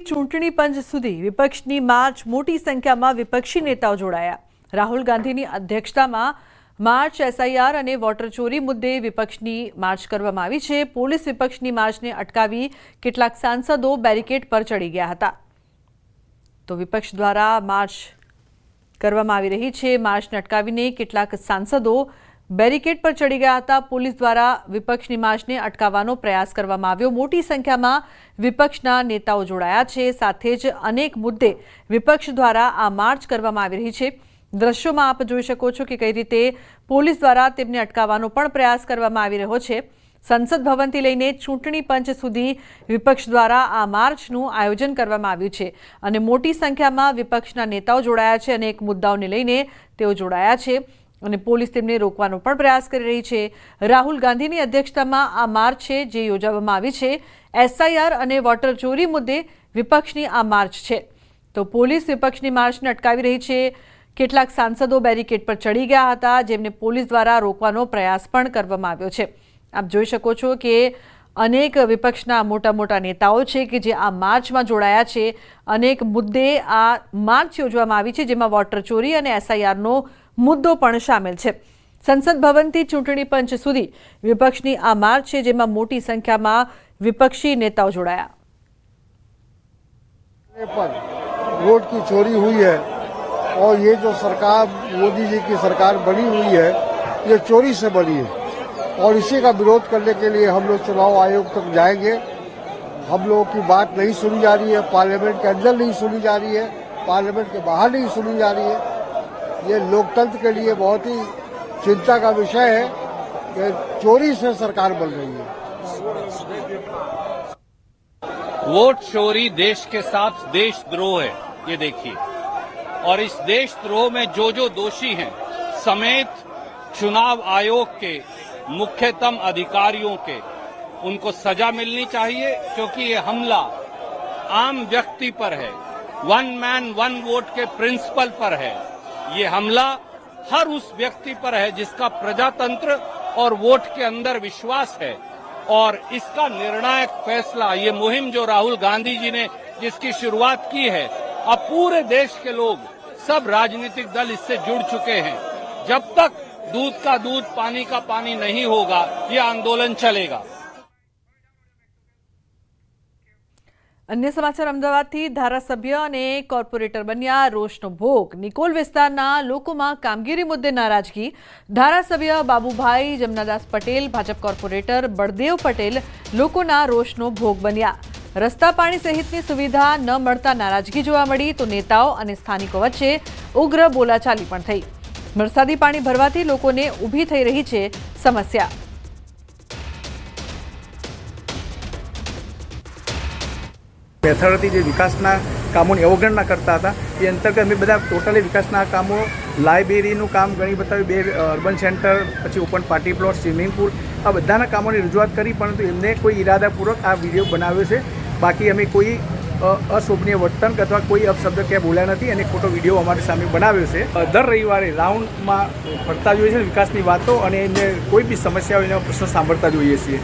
ચૂંટણી પંચ સુધી વિપક્ષની માર્ચ મોટી સંખ્યામાં વિપક્ષી નેતાઓ જોડાયા। રાહુલ ગાંધીની અધ્યક્ષતામાં માર્ચ એસઆઈઆર અને વોટર ચોરી મુદ્દે વિપક્ષની માર્ચ કરવામાં આવી છે। પોલીસ વિપક્ષની માર્ચને અટકાવી કેટલાક સાંસદો બેરિકેડ પર ચડી ગયા હતા। તો વિપક્ષ દ્વારા માર્ચ કરવામાં આવી રહી છે। માર્ચને અટકાવીને કેટલાક સાંસદો બેરિકેડ પર ચડી ગયા હતા। પોલીસ દ્વારા વિપક્ષની માર્ચને અટકાવવાનો પ્રયાસ કરવામાં આવ્યો। મોટી સંખ્યામાં વિપક્ષના નેતાઓ જોડાયા છે। સાથે જ અનેક મુદ્દે વિપક્ષ દ્વારા આ માર્ચ કરવામાં આવી રહી છે। દ્રશ્યોમાં આપ જોઈ શકો છો કે કઈ રીતે પોલીસ દ્વારા તેમને અટકાવવાનો પણ પ્રયાસ કરવામાં આવી રહ્યો છે। સંસદ ભવનથી લઈને ચૂંટણી પંચ સુધી વિપક્ષ દ્વારા આ માર્ચનું આયોજન કરવામાં આવ્યું છે અને મોટી સંખ્યામાં વિપક્ષના નેતાઓ જોડાયા છે। અનેક મુદ્દાઓને લઈને તેઓ જોડાયા છે અને પોલીસ તેમને રોકવાનો પણ પ્રયાસ કરી રહી છે। રાહુલ ગાંધીની અધ્યક્ષતામાં આ માર્ચ છે જે યોજવામાં આવી છે। એસઆઈઆર અને વોટર ચોરી મુદ્દે વિપક્ષની આ માર્ચ છે। તો પોલીસ વિપક્ષની માર્ચને અટકાવી રહી છે। કેટલાક સાંસદો બેરિકેડ પર ચડી ગયા હતા જેમને પોલીસ દ્વારા રોકવાનો પ્રયાસ પણ કરવામાં આવ્યો છે। આપ જોઈ શકો છો કે અનેક વિપક્ષના મોટા મોટા નેતાઓ છે કે જે આ માર્ચમાં જોડાયા છે। અનેક મુદ્દે આ માર્ચ યોજવામાં આવી છે જેમાં વોટર ચોરી અને એસઆઈઆરનો મુદ્દો પણ શામેલ છે। સંસદ ભવનથી ચૂંટણી પંચ સુધી વિપક્ષની આ માર્ચ છે જેમાં મોટી સંખ્યામાં વિપક્ષી નેતાઓ જોડાયા। वोट की चोरी हुई है और ये जो सरकार मोदी जी की सरकार बनी हुई है ये चोरी से बनी है और इसी का विरोध करने के लिए हम लोग चुनाव आयोग तक जाएंगे। हम लोगों की बात नहीं सुनी जा रही है, पार्लियामेंट के अंदर नहीं सुनी जा रही है, पार्लियामेंट के बाहर नहीं सुनी जा रही है। ये लोकतंत्र के लिए बहुत ही चिंता का विषय है कि चोरी से सरकार बन रही है। वोट चोरी देश के साथ देशद्रोह है, ये देखिए। और इस देशद्रोह में जो दोषी हैं समेत चुनाव आयोग के मुख्यतम अधिकारियों के उनको सजा मिलनी चाहिए, क्योंकि ये हमला आम व्यक्ति पर है, वन मैन वन वोट के प्रिंसिपल पर है। ये हमला हर उस व्यक्ति पर है जिसका प्रजातंत्र और वोट के अंदर विश्वास है। और इसका निर्णायक फैसला, ये मुहिम जो राहुल गांधी जी ने जिसकी शुरुआत की है, अब पूरे देश के लोग, सब राजनीतिक दल इससे जुड़ चुके हैं। जब तक दूध का दूध पानी का पानी नहीं होगा ये आंदोलन चलेगा। अन्य समाचार अमदावादथी धारासभ्य અને કોર્પોરેટર બન્યા રોષનો ભોગ। નિકોલ વિસ્તારના લોકોમાં કામગીરી મુદ્દે નારાજગી। ધારાસભ્ય બાબુભાઈ જમનાદાસ પટેલ, ભાજપ કોર્પોરેટર બળદેવ પટેલ લોકોના રોષનો ભોગ બન્યા। રસ્તા પાણી સહિતની સુવિધા ન મળતા નારાજગી જોવા મળી તો નેતાઓ અને સ્થાનિકો વચ્ચે ઉગ્ર બોલાચાલી પણ થઈ। વરસાદી પાણી ભરવાથી લોકોને ઊભી થઈ રહી છે સમસ્યા। પેથાળથી જે વિકાસના કામોની અવગણના કરતા હતા એ અંતર્ગત અમે બધા ટોટલી વિકાસના કામો, લાઇબ્રેરીનું કામ ઘણી બતાવી, 2 અર્બન સેન્ટર, પછી open party plot, swimming pool, આ બધાના કામોની રજૂઆત કરી, પરંતુ એમને કોઈ ઇરાદાપૂર્વક આ વિડીયો બનાવ્યો છે। બાકી અમે કોઈ અશોભનીય વર્તન અથવા કોઈ અપશબ્દ ક્યાંય બોલ્યા નથી અને ખોટો વિડીયો અમારી સામે બનાવ્યો છે। દર રવિવારે રાઉન્ડમાં ફરતા જોઈએ છે વિકાસની વાતો અને એમને કોઈ બી સમસ્યા હોય એના પ્રશ્નો સાંભળતા જોઈએ છીએ।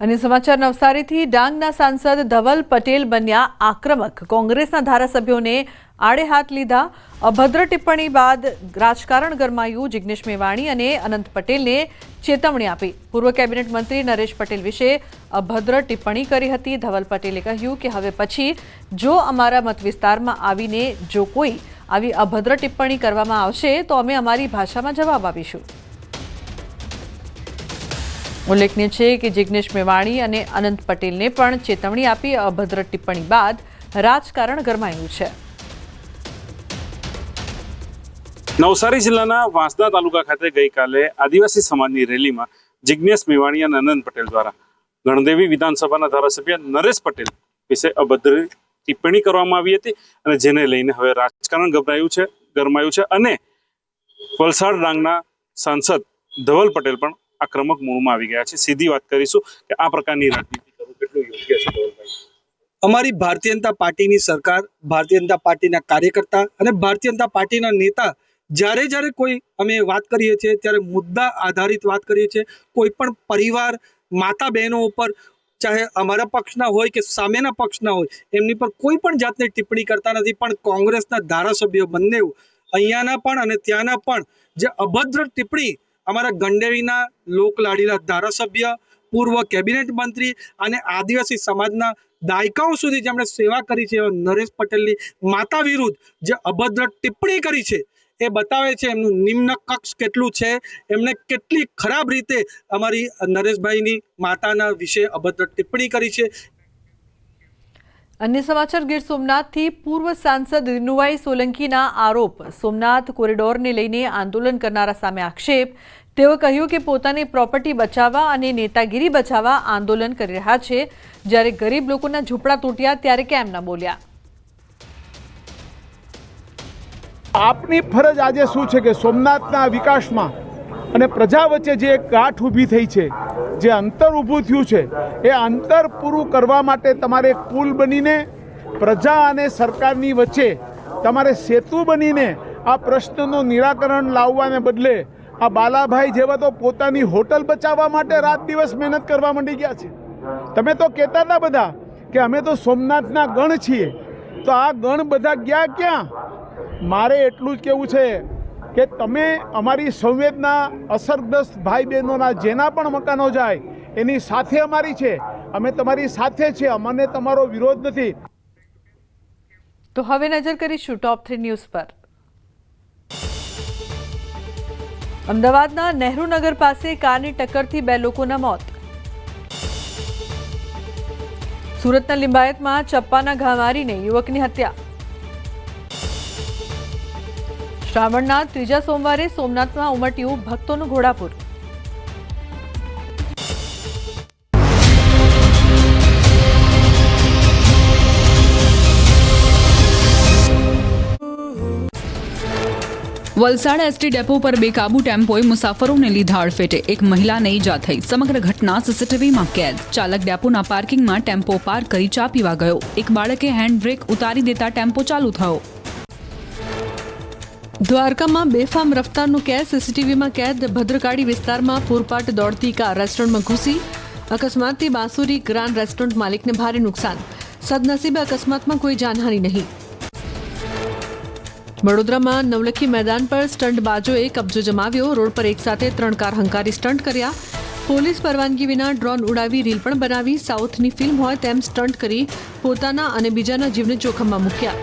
અને સમાચાર નવસારીથી ડાંગના સાંસદ ધવલ પટેલ બન્યા આક્રમક। કોંગ્રેસના ધારાસભ્યોને આડે હાથ લીધા। અભદ્ર ટિપ્પણી બાદ રાજકારણ ગરમાયું। જિગ્નેશ મેવાણી અને અનંત પટેલને ચેતવણી આપી। પૂર્વ કેબિનેટ મંત્રી નરેશ પટેલ વિશે અભદ્ર ટિપ્પણી કરી હતી। ધવલ પટેલે કહ્યું કે હવે પછી જો અમારા મત વિસ્તારમાં આવીને જો કોઈ આવી અભદ્ર ટિપ્પણી કરવામાં આવશે તો અમે અમારી ભાષામાં જવાબ આપીશું। ઉલ્લેખનીય છે કે જિગ્નેશ મેવાણી અને અનંત પટેલને પણ ચેતવણી આપી। અભદ્ર ટિપ્પણી બાદ રાજકારણ ગરમાયું છે। નવસારી જિલ્લાના વાંસદા તાલુકા ખાતે ગઈકાલે આદિવાસી સમાજની રેલીમાં જિગ્નેશ મેવાણી અને અનંત પટેલ દ્વારા ગણદેવી વિધાનસભાના ધારાસભ્ય નરેશ પટેલ વિશે અભદ્ર ટિપ્પણી કરવામાં આવી હતી અને જેને લઈને હવે રાજકારણ ગરમાયું છે અને વલસાડ ડાંગના સાંસદ ધવલ પટેલ પણ આક્રમક મૂળમાં આવી ગયા છે। સીધી વાત કરીશું કે આ પ્રકારની રાજનીતિ કરવું કેટલું યોગ્ય છે ધવલભાઈ? અમારી ભારતીય જનતા પાર્ટીની સરકાર, ભારતીય જનતા પાર્ટીના કાર્યકર્તા અને ભારતીય જનતા પાર્ટીના નેતા જ્યારે કોઈ અમે વાત કરીએ છીએ ત્યારે મુદ્દા આધારિત વાત કરીએ છીએ। કોઈ પણ પરિવાર, માતા બહેનો ઉપર ચાહે અમારા પક્ષના હોય કે સામેના પક્ષના હોય, એમની પર કોઈ પણ જાતની ટિપ્પણી કરતા નથી. પણ કોંગ્રેસના ધારાસભ્યો બંને અહીંયાના પણ અને ત્યાંના પણ જે અભદ્ર ટિપ્પણી અમારા ગંડેરીના લોકલાડીલા ધારાસભ્ય, પૂર્વ કેબિનેટ મંત્રી અને આદિવાસી સમાજના દાયકાઓ સુધી જેમણે સેવા કરી છે એવા નરેશ પટેલની માતા વિરુદ્ધ જે અભદ્ર ટિપ્પણી કરી છે એ બતાવે છે એમનું નિમ્ન કક્ષ કેટલું છે, એમણે કેટલી ખરાબ રીતે અમારી નરેશભાઈની માતાના વિશે અભદ્ર ટિપ્પણી કરી છે. अन्य समाचार गीर सोमनाथથી પૂર્વ સાંસદ દિનુભાઈ સોલંકીના આરોપ સોમનાથ કોરિડોરને લઈને આંદોલન કરનારા સામે આક્ષેપ. તેઓ કહ્યું કે પોતાની પ્રોપર્ટી બચાવવા અને નેતાગીરી બચાવવા આંદોલન કરી રહ્યા છે, જ્યારે ગરીબ લોકોના ઝૂંપડા તૂટ્યા ત્યારે કેમ ન બોલ્યા. આપની ફરજ આજે શું છે કે સોમનાથના વિકાસમાં અને પ્રજા વચ્ચે જે ગાંઠ ઊભી થઈ છે, જે અંતર ઊભું થયું છે, એ અંતર પૂરું કરવા માટે તમારે પુલ બનીને પ્રજા અને સરકારની વચ્ચે તમારે સેતુ બનીને આ પ્રશ્નનું નિરાકરણ લાવવાને બદલે આ બાલાભાઈ જેવા તો પોતાની હોટલ બચાવવા માટે રાત દિવસ મહેનત કરવા માંડી ગયા છે. તમે તો કહેતા હતા બધા કે અમે તો સોમનાથના ગણ છીએ, તો આ ગણ બધા ગયા ક્યાં? મારે એટલું જ કહેવું છે કે તમે અમારી સંવેદના અસરગ્રસ્ત ભાઈ બહેનોના જેના પણ મકાનો જાય એની સાથે અમારી છે, અમે તમારી સાથે છે, અમને તમારો વિરોધ નથી. તો હવે નજર કરીશું ટોપ 3 ન્યૂઝ પર. અમદાવાદના નહેરુનગર પાસે કારની ટક્કરથી 2 લોકોના મોત. સુરતના લિંબાયતમાં ચપ્પાના ઘા મારીને યુવકની હત્યા. શ્રાવણના ત્રીજા સોમવારે સોમનાથમાં ઉમટ્યું ભક્તોનું ઘોડાપુર. વલસાડ એસટી ડેપો પર બેકાબુ ટેમ્પોએ મુસાફરોને લીધા અડફેટે. એક મહિલાને ઈજા થઈ. સમગ્ર ઘટના સીસીટીવીમાં કેદ. ચાલક ડેપોના પાર્કિંગમાં ટેમ્પો પાર્ક કરી ચા પીવા ગયો. એક બાળકે હેન્ડ બ્રેક ઉતારી દેતા ટેમ્પો ચાલુ થયો. દ્વારકામાં બેફામ રફતારનું કેસ સીસીટીવીમાં કેદ. ભદ્રકાળી વિસ્તારમાં પૂરપાટ દોડતી કાર રેસ્ટોરન્ટમાં ઘૂસી. અકસ્માતથી બાંસુરી ગ્રાન્ડ રેસ્ટોરન્ટ માલિકને ભારે નુકસાન. સદનસીબે અકસ્માતમાં કોઈ જાનહાનિ નહીં. વડોદરામાં નવલખી મેદાન પર સ્ટંટબાજોએ કબજો જમાવ્યો. રોડ પર એકસાથે 3 કાર હંકારી સ્ટંટ કર્યા. પોલીસ પરવાનગી વિના ડ્રોન ઉડાવી રીલ પણ બનાવી. સાઉથની ફિલ્મ હોય તેમ સ્ટંટ કરી પોતાના અને બીજાના જીવને જોખમમાં મૂક્યા.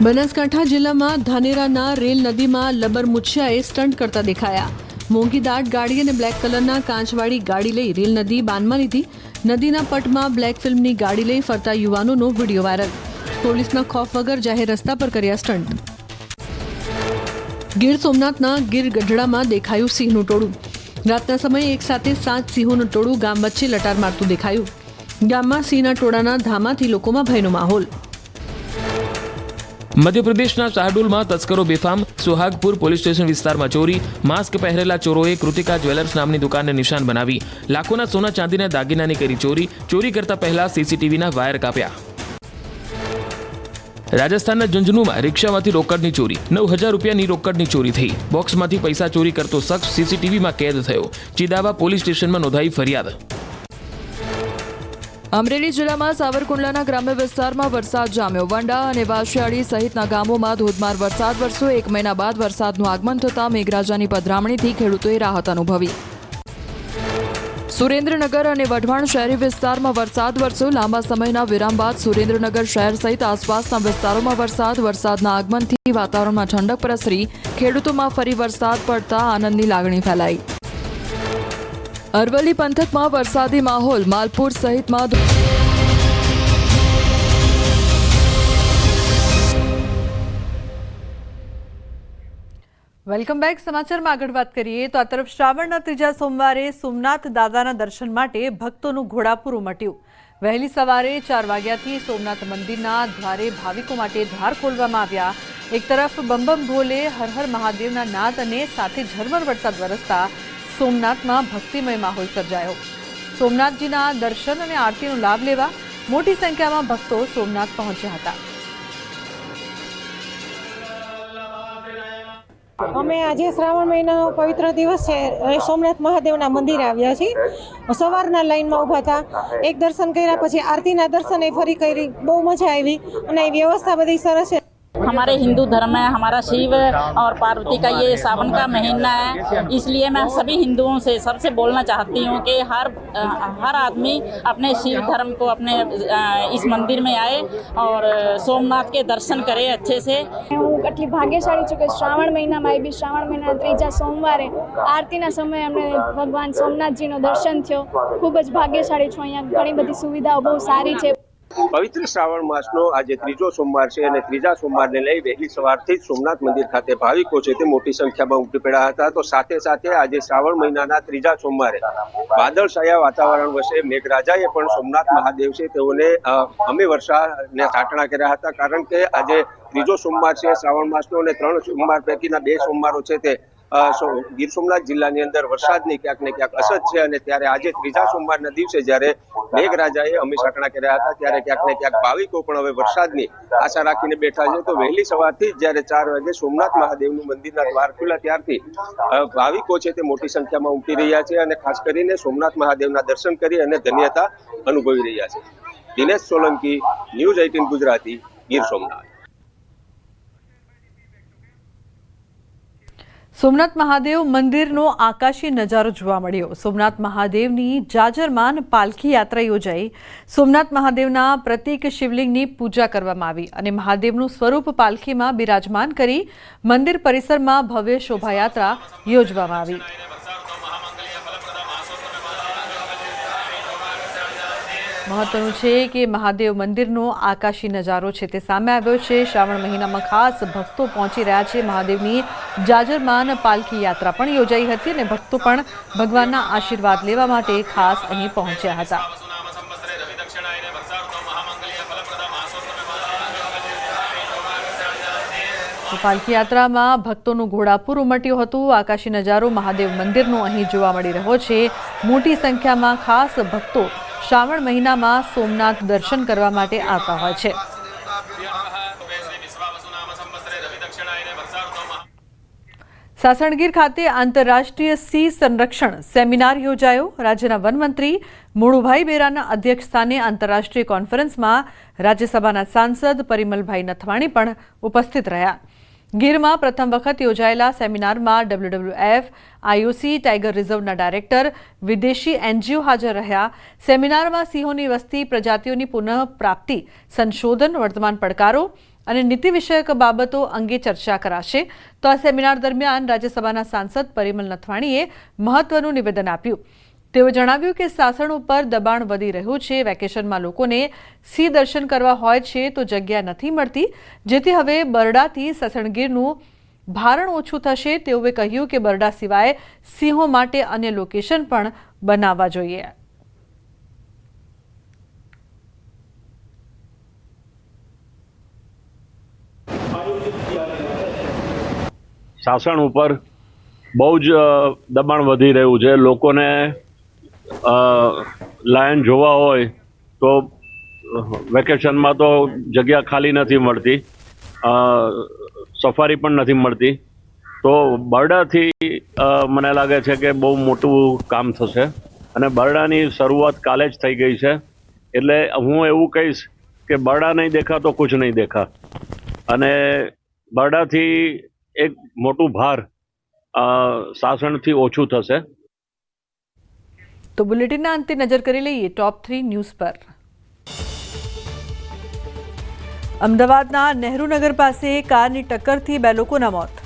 બનાસકાંઠા જિલ્લામાં ધાનેરાના રેલ નદીમાં લબર મુછિયાએ સ્ટંટ કરતા દેખાયા. મોંઘી દાટ ગાડી અને બ્લેક કલરના કાંચવાળી ગાડી લઈ રેલ નદી બાનમાં લીધી. નદીના પટમાં બ્લેક ફિલ્મની ગાડી લઈ ફરતા યુવાનોનો વિડીયો વાયરલ. પોલીસના ખોફ વગર જાહેર રસ્તા પર કર્યા સ્ટંટ. ગીર સોમનાથના ગીર ગઢડામાં દેખાયું સિંહનું ટોળું. રાતના સમયે એક સાથે 7 સિંહોનું ટોળું ગામ વચ્ચે લટાર મારતું દેખાયું. ગામમાં સિંહના ટોળાના ધામાથી લોકોમાં ભયનો માહોલ. મધ્યપ્રદેશના શાહડોલમાં તસ્કરો બેફામ. સુહાગપુર પોલીસ સ્ટેશન વિસ્તારમાં ચોરી. માસ્ક પહેરેલા ચોરોએ કૃતિકા જ્વેલર્સ નામની દુકાનને નિશાન બનાવી. લાખોના સોના ચાંદીના દાગીનાની કરી ચોરી. ચોરી કરતા પહેલા સીસીટીવીના વાયર કાપ્યા. રાજસ્થાનના ઝુંઝુનુમાં રિક્ષામાંથી રોકડની ચોરી. 9,000 રૂપિયાની રોકડની ચોરી થઈ. બોક્સમાંથી પૈસા ચોરી કરતો શખ્સ સીસીટીવીમાં કેદ થયો. ચિદાવા પોલીસ સ્ટેશનમાં નોંધાઈ ફરિયાદ. અમરેલી જિલ્લામાં સાવરકુંડલાના ગ્રામ્ય વિસ્તારમાં વરસાદ જામ્યો. વંડા અને વાશિયાળી સહિતના ગામોમાં ધોધમાર વરસાદ વરસ્યો. 1 મહિના બાદ વરસાદનું આગમન થતાં મેઘરાજાની પધરામણીથી ખેડૂતોએ રાહત અનુભવી. સુરેન્દ્રનગર અને વઢવાણ શહેરી વિસ્તારમાં વરસાદ વરસ્યો. લાંબા સમયના વિરામ બાદ સુરેન્દ્રનગર શહેર સહિત આસપાસના વિસ્તારોમાં વરસાદના આગમનથી વાતાવરણમાં ઠંડક પ્રસરી. ખેડૂતોમાં ફરી વરસાદ પડતા આનંદની લાગણી ફેલાઈ. અરવલ્લી પંથકમાં વરસાદી માહોલ. માલપુર સહિતમાં વેલકમ બેક. સમાચારમાં આગળ વાત કરીએ તો આ તરફ શ્રાવણના ત્રીજા સોમવારે સોમનાથ દાદાના દર્શન માટે ભક્તોનું ઘોડાપુર ઉમટ્યું. વહેલી સવારે 4 વાગ્યાથી સોમનાથ મંદિરના દ્વારે ભાવિકો માટે દ્વાર ખોલવામાં આવ્યા. એક તરફ બમ બમ ભોલે, હર હર મહાદેવના નાદ અને સાથે ઝરમર વરસાદ વરસતા સોમનાથમાં ભક્તિમય માહોલ સર્જાયો. સોમનાથજીના દર્શન અને આરતીનો લાભ લેવા મોટી સંખ્યામાં ભક્તો સોમનાથ પહોંચ્યા હતા. અમે આજે શ્રાવણ મહિનાનો પવિત્ર દિવસ છે સોમનાથ મહાદેવના મંદિરે આવ્યા છીએ. સવારના લાઈનમાં ઊભા હતા, એક દર્શન કર્યા પછી આરતીના દર્શન ફરી કરી, બહુ મજા આવી અને વ્યવસ્થા બધી સરસ છે. हमारे हिंदू धर्म में हमारा शिव और पार्वती का ये सावन का महीना है, इसलिए मैं सभी हिंदुओं से सबसे बोलना चाहती हूँ कि हर आदमी अपने शिव धर्म को अपने इस मंदिर में आए और सोमनाथ के दर्शन करे अच्छे से. હું કેટલી ભાગ્યશાળી છું કે શ્રાવણ મહિનામાં આવી, શ્રાવણ મહિનાના ત્રીજા સોમવારે આરતીના સમયે અમને ભગવાન સોમનાથજીનો દર્શન થયો. ખૂબ જ ભાગ્યશાળી છું. અહીંયા ઘણી બધી સુવિધાઓ બહુ સારી છે. પવિત્ર શ્રાવણ માસનો આજે ત્રીજો સોમવાર છે અને ત્રીજા સોમવારને લઈ વહેલી સવારથી જ સોમનાથ મંદિર ખાતે ભાવિકો છે તે મોટી સંખ્યામાં ઉમટી પડ્યા હતા. તો સાથે સાથે આજે શ્રાવણ મહિનાના ત્રીજા સોમવારે વાદળછાયા વાતાવરણ વચ્ચે મેઘરાજાએ પણ સોમનાથ મહાદેવ છે તેઓને અમે વર્ષાને ચાટણા કર્યા હતા. કારણ કે આજે ત્રીજો સોમવાર છે શ્રાવણ માસનો અને 3 સોમવાર પૈકીના 2 સોમવારો છે તે ગીર સોમનાથ જિલ્લાની અંદર વરસાદની ક્યાંક ને ક્યાંક અસર છે અને ત્યારે આજે ત્રીજા સોમવારના દિવસે જ્યારે મેઘરાજાએ અમી સાટણા કર્યા હતા ત્યારે ક્યાંક ને ક્યાંક ભાવિકો પણ હવે વરસાદની આશા રાખીને બેઠા છે. તો વહેલી સવારથી જ જ્યારે 4 વાગે સોમનાથ મહાદેવનું મંદિરના દ્વાર ખુલ્લા ત્યારથી ભાવિકો છે તે મોટી સંખ્યામાં ઉમટી રહ્યા છે અને ખાસ કરીને સોમનાથ મહાદેવના દર્શન કરી અને ધન્યતા અનુભવી રહ્યા છે. દિનેશ સોલંકી, ન્યૂઝ 18 ગુજરાતી, ગીર સોમનાથ. સોમનાથ મહાદેવ મંદિરનો આકાશી નજારો જોવા મળ્યો. સોમનાથ મહાદેવની જાજરમાન પાલખી યાત્રા યોજાઈ. સોમનાથ મહાદેવના પ્રતીક શિવલિંગની પૂજા કરવામાં આવી અને મહાદેવનું સ્વરૂપ પાલખીમાં બિરાજમાન કરી મંદિર પરિસરમાં ભવ્ય શોભાયાત્રા યોજવામાં આવી. મહત્વનું છે કે મહાદેવ મંદિરનો આકાશી નજારો છે તે સામે આવ્યો છે. શ્રાવણ મહિનામાં ખાસ ભક્તો પહોંચી રહ્યા છે. મહાદેવની જાજરમાન પાલખી યાત્રા પણ યોજાઈ હતી અને ભક્તો પણ ભગવાનના આશીર્વાદ લેવા માટે ખાસ અહીં પહોંચ્યા હતા. પાલખી યાત્રામાં ભક્તોનું ઘોડાપુર ઉમટ્યું હતું. આકાશી નજારો મહાદેવ મંદિરનો અહીં જોવા મળી રહ્યો છે. મોટી સંખ્યામાં ખાસ ભક્તો શ્રાવણ મહિનામાં સોમનાથ દર્શન કરવા માટે આવતા હોય છે. સાસણગીર ખાતે આંતરરાષ્ટ્રીય સિંહ સંરક્ષણ સેમિનાર યોજાયો. રાજ્યના વનમંત્રી મુળુભાઈ બેરાના અધ્યક્ષસ્થાને આંતરરાષ્ટ્રીય કોન્ફરન્સમાં રાજ્યસભાના સાંસદ પરિમલભાઈ નથવાણી પણ ઉપસ્થિત રહ્યા. ગીરમાં પ્રથમ વખત યોજાયેલા સેમિનારમાં WWF, IOC, ટાઈગર રિઝર્વના ડાયરેક્ટર, વિદેશી NGO હાજર રહ્યા. સેમિનારમાં સિંહોની વસ્તી, પ્રજાતિઓની પુનઃપ્રાપ્તિ, સંશોધન, વર્તમાન પડકારો અને નીતિ વિષયક બાબતો અંગે ચર્ચા કરાશે. તો આ સેમિનાર દરમિયાન રાજ્યસભાના સાંસદ પરિમલ નથવાણીએ મહત્વનું નિવેદન આપ્યું. તેઓ જણાવ્યું કે સાસણ ઉપર દબાણ વધી રહ્યું છે. વેકેશનમાં લોકોને સિંહ દર્શન કરવા હોય છે તો જગ્યા નથી મળતી, જેથી હવે બરડાથી સાસણગીરનું ભારણ ઓછું થશે. તેઓએ કહ્યું કે બરડા સિવાય સિંહો માટે અન્ય લોકેશન પણ બનાવવા જોઈએ. સાસણ ઉપર બહુ જ દબાણ વધી રહ્યું છે. લોકોને લાયન જોવા હોય તો વેકેશનમાં તો જગ્યા ખાલી નથી મળતી, સફારી પણ નથી મળતી. તો બરડાથી મને લાગે છે કે બહુ મોટું કામ થશે અને બરડાની શરૂઆત કાલે જ થઈ ગઈ છે. એટલે હું એવું કહીશ કે બરડા નહીં દેખા તો કુછ નહીં દેખા અને બરડાથી એક મોટું ભાર સાસણથી ઓછું થશે. તો બુલેટિનના અંતે નજર કરી લઈએ ટોપ 3 ન્યૂઝ પર. અમદાવાદના નહેરુનગર પાસે કારની ટક્કરથી 2 લોકોના મોત.